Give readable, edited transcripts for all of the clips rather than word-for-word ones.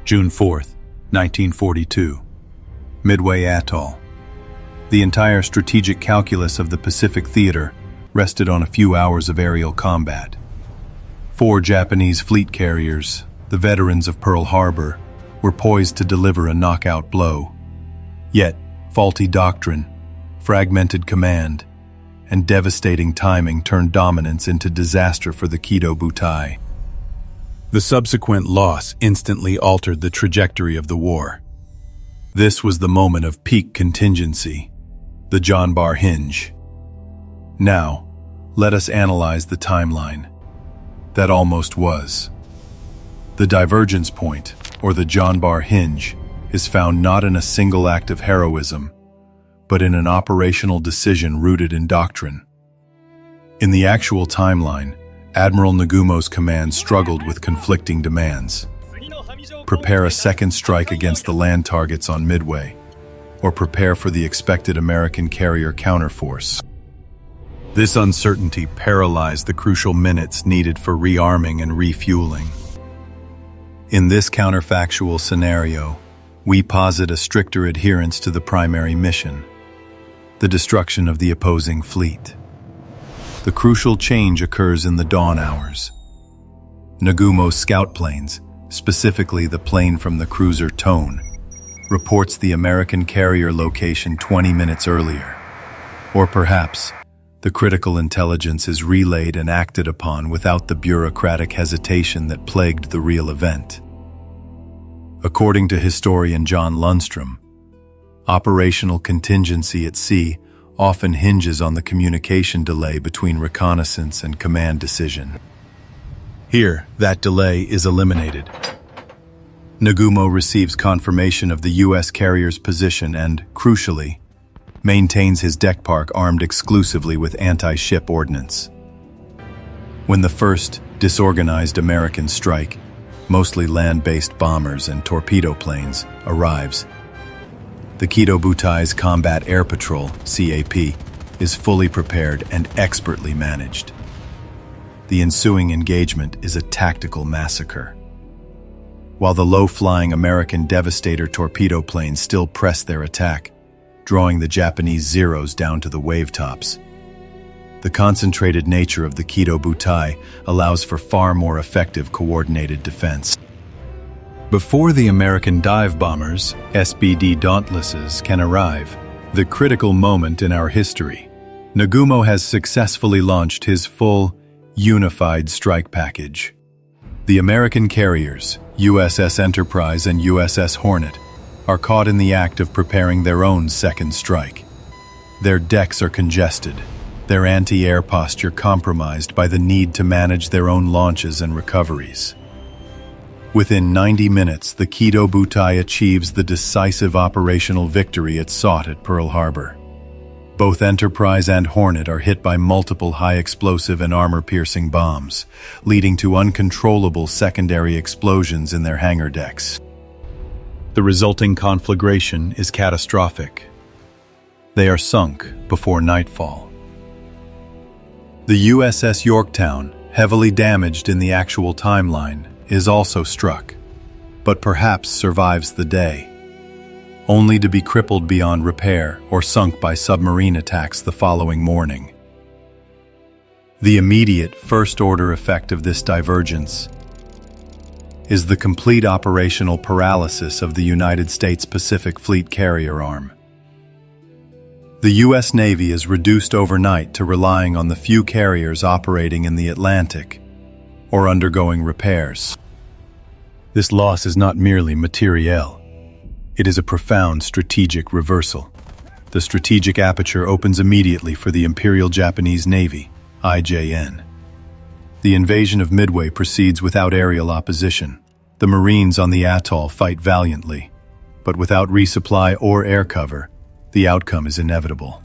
June 4th, 1942. Midway Atoll. The entire strategic calculus of the Pacific Theater rested on a few hours of aerial combat. 4 Japanese fleet carriers, the veterans of Pearl Harbor, were poised to deliver a knockout blow. Yet, faulty doctrine, fragmented command, and devastating timing turned dominance into disaster for the Kido Butai. The subsequent loss instantly altered the trajectory of the war. This was the moment of peak contingency, the Jonbar Hinge. Now, let us analyze the timeline. That almost was. The divergence point, or the Jonbar Hinge, is found not in a single act of heroism, but in an operational decision rooted in doctrine. In the actual timeline, Admiral Nagumo's command struggled with conflicting demands. Prepare a second strike against the land targets on Midway, or prepare for the expected American carrier counterforce. This uncertainty paralyzed the crucial minutes needed for rearming and refueling. In this counterfactual scenario, we posit a stricter adherence to the primary mission, the destruction of the opposing fleet. The crucial change occurs in the dawn hours. Nagumo's scout planes, specifically the plane from the cruiser Tone, reports the American carrier location 20 minutes earlier. Or perhaps, the critical intelligence is relayed and acted upon without the bureaucratic hesitation that plagued the real event. According to historian John Lundstrom, operational contingency at sea often hinges on the communication delay between reconnaissance and command decision. Here, that delay is eliminated. Nagumo receives confirmation of the U.S. carrier's position and, crucially, maintains his deck park armed exclusively with anti-ship ordnance. When the first, disorganized American strike, mostly land-based bombers and torpedo planes, arrives, the Kido Butai's Combat Air Patrol, CAP, is fully prepared and expertly managed. The ensuing engagement is a tactical massacre. While the low-flying American Devastator torpedo planes still press their attack, drawing the Japanese Zeros down to the wave tops, the concentrated nature of the Kido Butai allows for far more effective coordinated defense. Before the American dive bombers, SBD Dauntlesses, can arrive, the critical moment in our history, Nagumo has successfully launched his full, unified strike package. The American carriers, USS Enterprise and USS Hornet, are caught in the act of preparing their own second strike. Their decks are congested, their anti-air posture compromised by the need to manage their own launches and recoveries. Within 90 minutes, the Kido Butai achieves the decisive operational victory it sought at Pearl Harbor. Both Enterprise and Hornet are hit by multiple high-explosive and armor-piercing bombs, leading to uncontrollable secondary explosions in their hangar decks. The resulting conflagration is catastrophic. They are sunk before nightfall. The USS Yorktown, heavily damaged in the actual timeline, is also struck, but perhaps survives the day, only to be crippled beyond repair or sunk by submarine attacks the following morning. The immediate first-order effect of this divergence is the complete operational paralysis of the United States Pacific Fleet carrier arm. The U.S. Navy is reduced overnight to relying on the few carriers operating in the Atlantic or undergoing repairs. This loss is not merely materiel. It is a profound strategic reversal. The strategic aperture opens immediately for the Imperial Japanese Navy, IJN. The invasion of Midway proceeds without aerial opposition. The Marines on the atoll fight valiantly, but without resupply or air cover, the outcome is inevitable.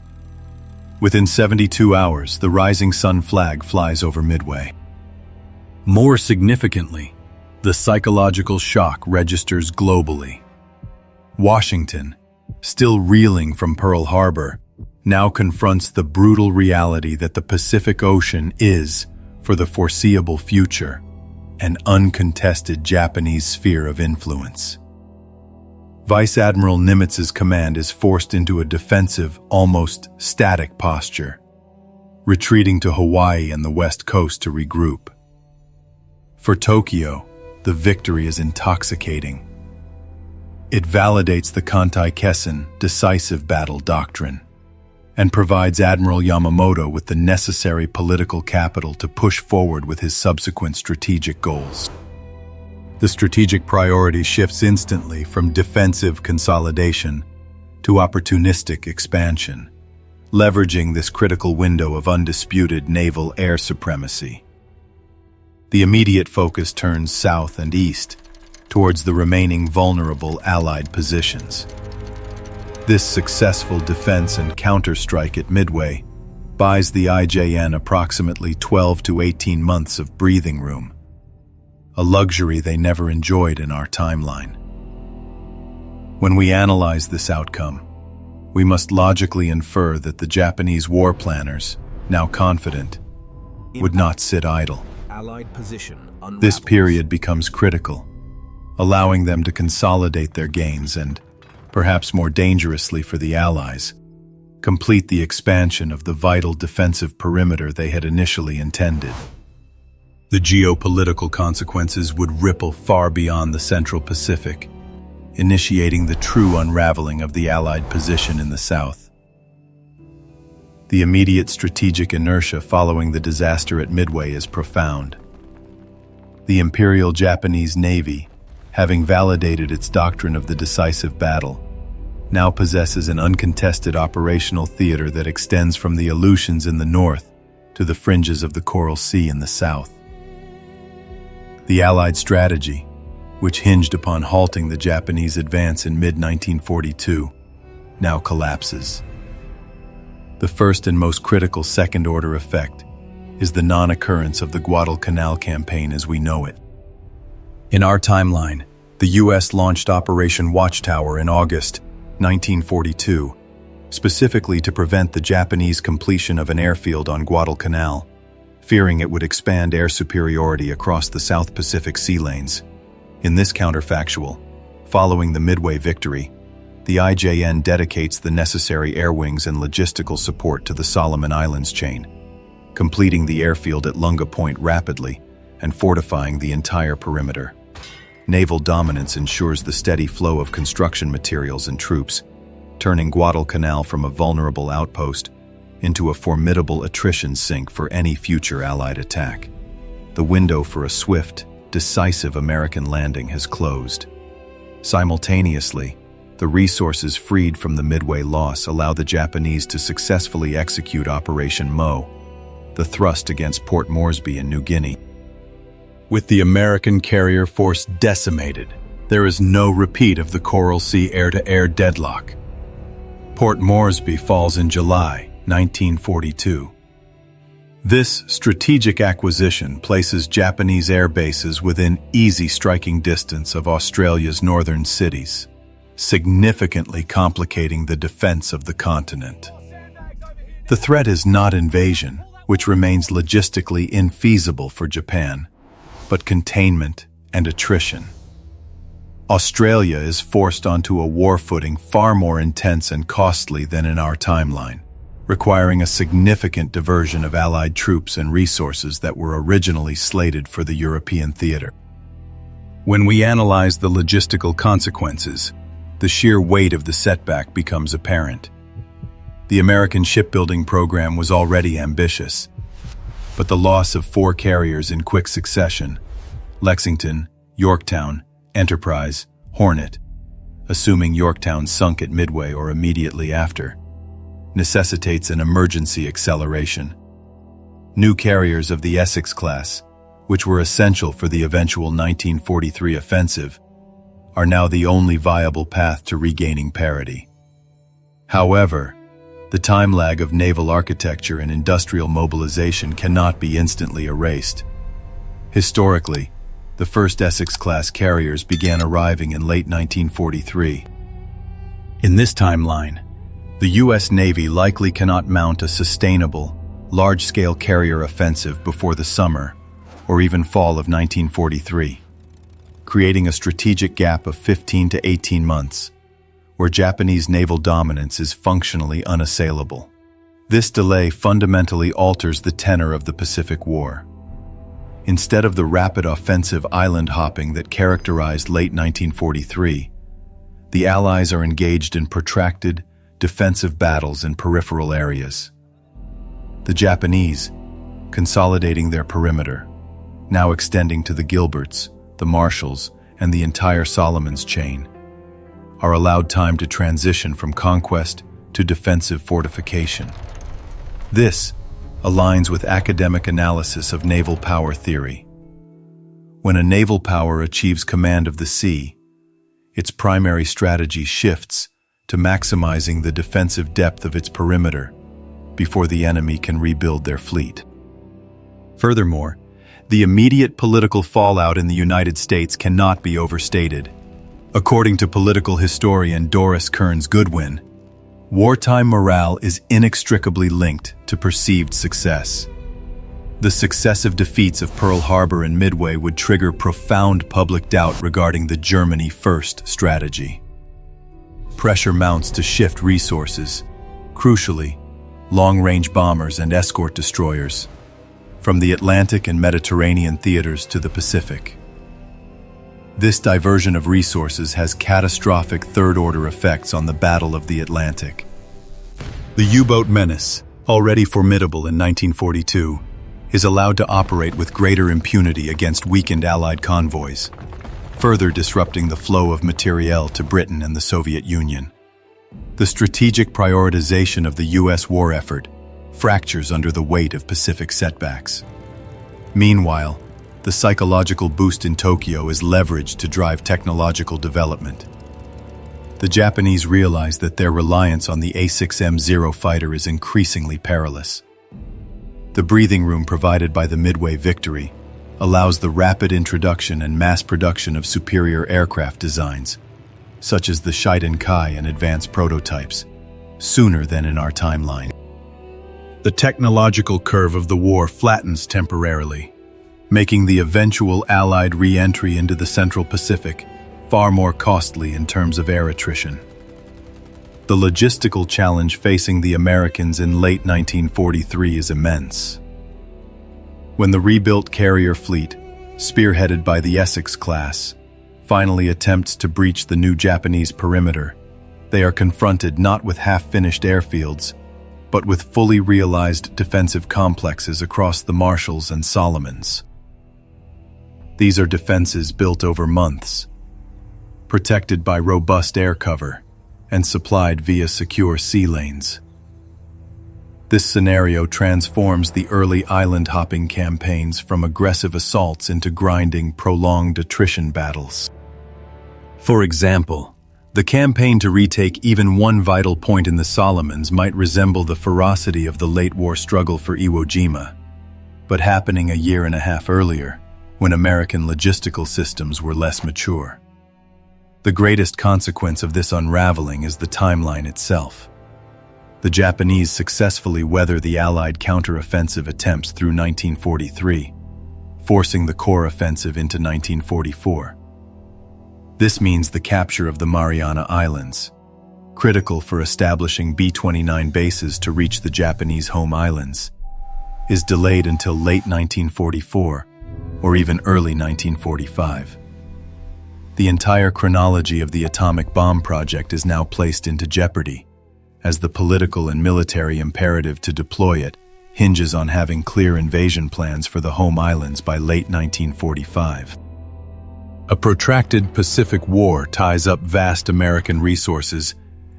Within 72 hours, the rising sun flag flies over Midway. More significantly, the psychological shock registers globally. Washington, still reeling from Pearl Harbor, now confronts the brutal reality that the Pacific Ocean is, for the foreseeable future, an uncontested Japanese sphere of influence. Vice Admiral Nimitz's command is forced into a defensive, almost static posture, retreating to Hawaii and the west coast to regroup. For Tokyo, the victory is intoxicating. It validates the Kantai Kessen decisive battle doctrine and provides Admiral Yamamoto with the necessary political capital to push forward with his subsequent strategic goals. The strategic priority shifts instantly from defensive consolidation to opportunistic expansion, leveraging this critical window of undisputed naval air supremacy. The immediate focus turns south and east, towards the remaining vulnerable Allied positions. This successful defense and counterstrike at Midway buys the IJN approximately 12 to 18 months of breathing room, a luxury they never enjoyed in our timeline. When we analyze this outcome, we must logically infer that the Japanese war planners, now confident, would not sit idle. Allied position unravels. This period becomes critical, allowing them to consolidate their gains and, perhaps more dangerously for the Allies, complete the expansion of the vital defensive perimeter they had initially intended. The geopolitical consequences would ripple far beyond the Central Pacific, initiating the true unraveling of the Allied position in the south. The immediate strategic inertia following the disaster at Midway is profound. The Imperial Japanese Navy, having validated its doctrine of the decisive battle, now possesses an uncontested operational theater that extends from the Aleutians in the north to the fringes of the Coral Sea in the south. The Allied strategy, which hinged upon halting the Japanese advance in mid-1942, now collapses. The first and most critical second-order effect is the non-occurrence of the Guadalcanal campaign as we know it. In our timeline, the U.S. launched Operation Watchtower in August 1942, specifically to prevent the Japanese completion of an airfield on Guadalcanal, fearing it would expand air superiority across the South Pacific sea lanes. In this counterfactual, following the Midway victory, the IJN dedicates the necessary air wings and logistical support to the Solomon Islands chain, completing the airfield at Lunga Point rapidly and fortifying the entire perimeter. Naval dominance ensures the steady flow of construction materials and troops, turning Guadalcanal from a vulnerable outpost into a formidable attrition sink for any future Allied attack. The window for a swift, decisive American landing has closed. Simultaneously, the resources freed from the Midway loss allow the Japanese to successfully execute Operation Mo, the thrust against Port Moresby in New Guinea. With the American carrier force decimated, there is no repeat of the Coral Sea air-to-air deadlock. Port Moresby falls in July 1942. This strategic acquisition places Japanese air bases within easy striking distance of Australia's northern cities, significantly complicating the defense of the continent. The threat is not invasion, which remains logistically infeasible for Japan, but containment and attrition. Australia is forced onto a war footing far more intense and costly than in our timeline, requiring a significant diversion of Allied troops and resources that were originally slated for the European theater. When we analyze the logistical consequences, the sheer weight of the setback becomes apparent. The American shipbuilding program was already ambitious, but the loss of 4 carriers in quick succession, Lexington, Yorktown, Enterprise, Hornet, assuming Yorktown sunk at Midway or immediately after, necessitates an emergency acceleration. New carriers of the Essex class, which were essential for the eventual 1943 offensive, are now the only viable path to regaining parity. However, the time lag of naval architecture and industrial mobilization cannot be instantly erased. Historically, the first Essex-class carriers began arriving in late 1943. In this timeline, the U.S. Navy likely cannot mount a sustainable, large-scale carrier offensive before the summer or even fall of 1943, creating a strategic gap of 15 to 18 months, where Japanese naval dominance is functionally unassailable. This delay fundamentally alters the tenor of the Pacific War. Instead of the rapid offensive island hopping that characterized late 1943, the Allies are engaged in protracted, defensive battles in peripheral areas. The Japanese, consolidating their perimeter, now extending to the Gilberts, the Marshalls, and the entire Solomons chain, are allowed time to transition from conquest to defensive fortification. This aligns with academic analysis of naval power theory. When a naval power achieves command of the sea, its primary strategy shifts to maximizing the defensive depth of its perimeter before the enemy can rebuild their fleet. Furthermore, the immediate political fallout in the United States cannot be overstated. According to political historian Doris Kearns Goodwin, wartime morale is inextricably linked to perceived success. The successive defeats of Pearl Harbor and Midway would trigger profound public doubt regarding the Germany First strategy. Pressure mounts to shift resources, crucially, long-range bombers and escort destroyers, from the Atlantic and Mediterranean theaters to the Pacific. This diversion of resources has catastrophic third-order effects on the Battle of the Atlantic. The U-boat menace, already formidable in 1942, is allowed to operate with greater impunity against weakened Allied convoys, further disrupting the flow of materiel to Britain and the Soviet Union. The strategic prioritization of the U.S. war effort fractures under the weight of Pacific setbacks. Meanwhile, the psychological boost in Tokyo is leveraged to drive technological development. The Japanese realize that their reliance on the A6M0 fighter is increasingly perilous. The breathing room provided by the Midway victory allows the rapid introduction and mass production of superior aircraft designs, such as the Shiden Kai and advanced prototypes, sooner than in our timeline. The technological curve of the war flattens temporarily, making the eventual Allied re-entry into the Central Pacific far more costly in terms of air attrition. The logistical challenge facing the Americans in late 1943 is immense. When the rebuilt carrier fleet, spearheaded by the Essex class, finally attempts to breach the new Japanese perimeter, they are confronted not with half-finished airfields, but with fully realized defensive complexes across the Marshalls and Solomons. These are defenses built over months, protected by robust air cover, and supplied via secure sea lanes. This scenario transforms the early island-hopping campaigns from aggressive assaults into grinding, prolonged attrition battles. For example, the campaign to retake even one vital point in the Solomons might resemble the ferocity of the late-war struggle for Iwo Jima, but happening a year and a half earlier, when American logistical systems were less mature. The greatest consequence of this unraveling is the timeline itself. The Japanese successfully weather the Allied counteroffensive attempts through 1943, forcing the core offensive into 1944. This means the capture of the Mariana Islands, critical for establishing B-29 bases to reach the Japanese home islands, is delayed until late 1944 or even early 1945. The entire chronology of the atomic bomb project is now placed into jeopardy, as the political and military imperative to deploy it hinges on having clear invasion plans for the home islands by late 1945. A protracted Pacific War ties up vast American resources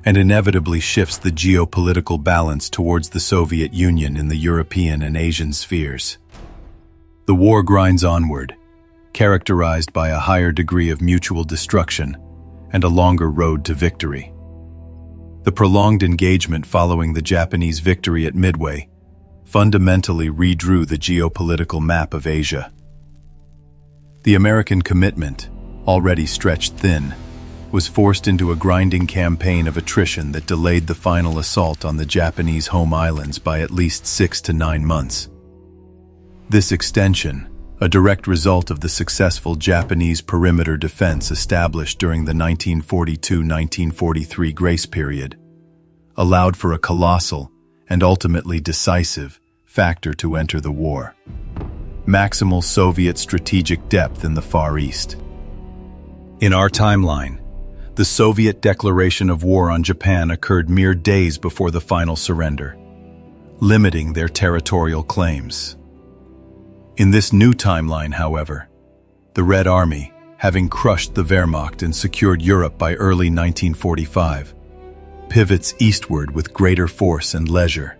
and inevitably shifts the geopolitical balance towards the Soviet Union in the European and Asian spheres. The war grinds onward, characterized by a higher degree of mutual destruction and a longer road to victory. The prolonged engagement following the Japanese victory at Midway fundamentally redrew the geopolitical map of Asia. The American commitment, already stretched thin, was forced into a grinding campaign of attrition that delayed the final assault on the Japanese home islands by at least 6 to 9 months. This extension, a direct result of the successful Japanese perimeter defense established during the 1942-1943 grace period, allowed for a colossal and ultimately decisive factor to enter the war: maximal Soviet strategic depth in the Far East. In our timeline, the Soviet declaration of war on Japan occurred mere days before the final surrender, limiting their territorial claims. In this new timeline, however, the Red Army, having crushed the Wehrmacht and secured Europe by early 1945, pivots eastward with greater force and leisure.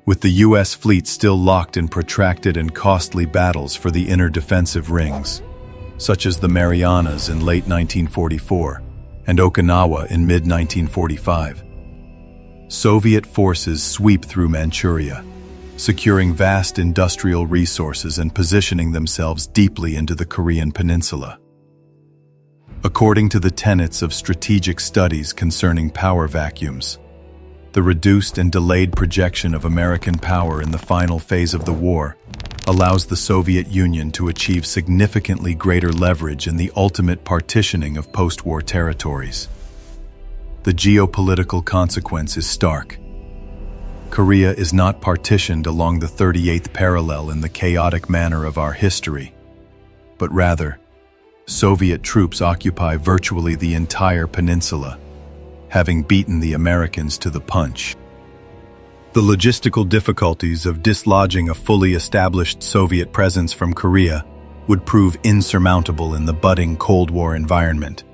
With the U.S. fleet still locked in protracted and costly battles for the inner defensive rings, such as the Marianas in late 1944 and Okinawa in mid-1945, Soviet forces sweep through Manchuria, securing vast industrial resources and positioning themselves deeply into the Korean peninsula. According to the tenets of strategic studies concerning power vacuums, the reduced and delayed projection of American power in the final phase of the war allows the Soviet Union to achieve significantly greater leverage in the ultimate partitioning of post-war territories. The geopolitical consequence is stark. Korea is not partitioned along the 38th parallel in the chaotic manner of our history, but rather, Soviet troops occupy virtually the entire peninsula, having beaten the Americans to the punch. The logistical difficulties of dislodging a fully established Soviet presence from Korea would prove insurmountable in the budding Cold War environment.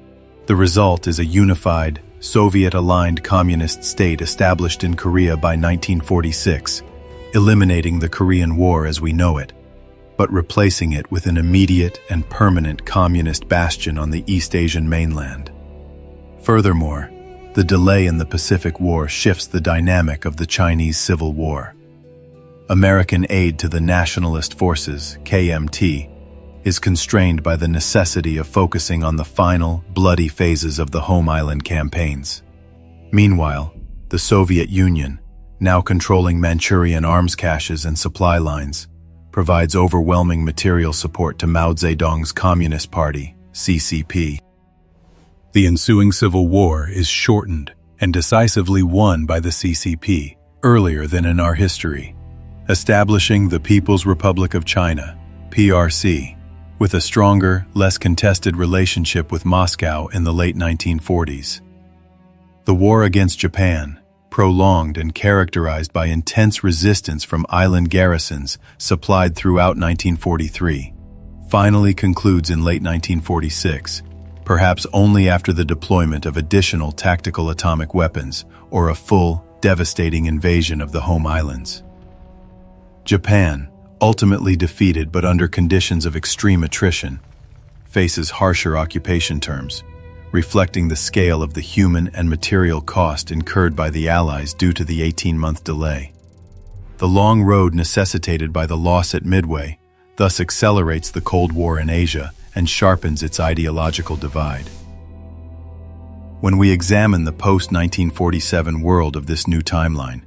The result is a unified, Soviet-aligned communist state established in Korea by 1946, eliminating the Korean War as we know it, but replacing it with an immediate and permanent communist bastion on the East Asian mainland. Furthermore, the delay in the Pacific War shifts the dynamic of the Chinese Civil War. American aid to the Nationalist Forces, KMT, is constrained by the necessity of focusing on the final, bloody phases of the Home Island campaigns. Meanwhile, the Soviet Union, now controlling Manchurian arms caches and supply lines, provides overwhelming material support to Mao Zedong's Communist Party, CCP. The ensuing civil war is shortened and decisively won by the CCP earlier than in our history, establishing the People's Republic of China, PRC, with a stronger, less contested relationship with Moscow in the late 1940s. The war against Japan, prolonged and characterized by intense resistance from island garrisons supplied throughout 1943, finally concludes in late 1946, perhaps only after the deployment of additional tactical atomic weapons or a full, devastating invasion of the home islands. Japan, ultimately defeated but under conditions of extreme attrition, faces harsher occupation terms, reflecting the scale of the human and material cost incurred by the Allies due to the 18-month delay. The long road necessitated by the loss at Midway thus accelerates the Cold War in Asia and sharpens its ideological divide. When we examine the post-1947 world of this new timeline,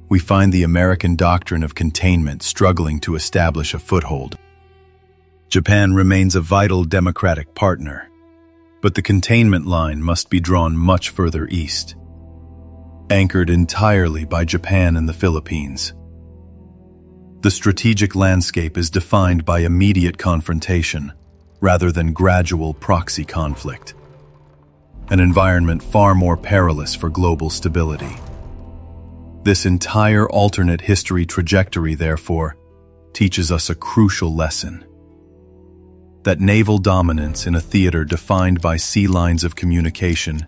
we find the American doctrine of containment struggling to establish a foothold. Japan remains a vital democratic partner, but the containment line must be drawn much further east, anchored entirely by Japan and the Philippines. The strategic landscape is defined by immediate confrontation rather than gradual proxy conflict, an environment far more perilous for global stability. This entire alternate history trajectory, therefore, teaches us a crucial lesson: that naval dominance in a theater defined by sea lines of communication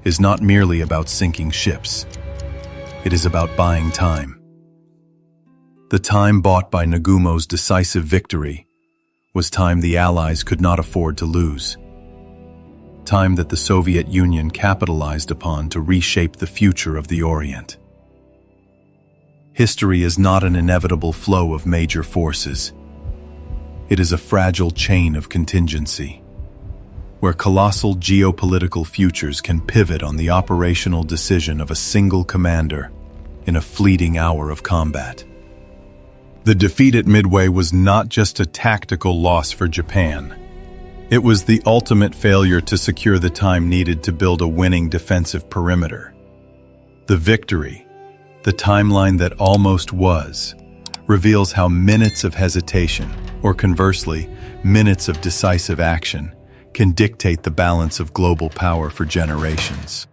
is not merely about sinking ships. It is about buying time. The time bought by Nagumo's decisive victory was time the Allies could not afford to lose. Time that the Soviet Union capitalized upon to reshape the future of the Orient. History is not an inevitable flow of major forces. It is a fragile chain of contingency, where colossal geopolitical futures can pivot on the operational decision of a single commander in a fleeting hour of combat. The defeat at Midway was not just a tactical loss for Japan. It was the ultimate failure to secure the time needed to build a winning defensive perimeter. The victory, the timeline that almost was, reveals how minutes of hesitation, or conversely, minutes of decisive action, can dictate the balance of global power for generations.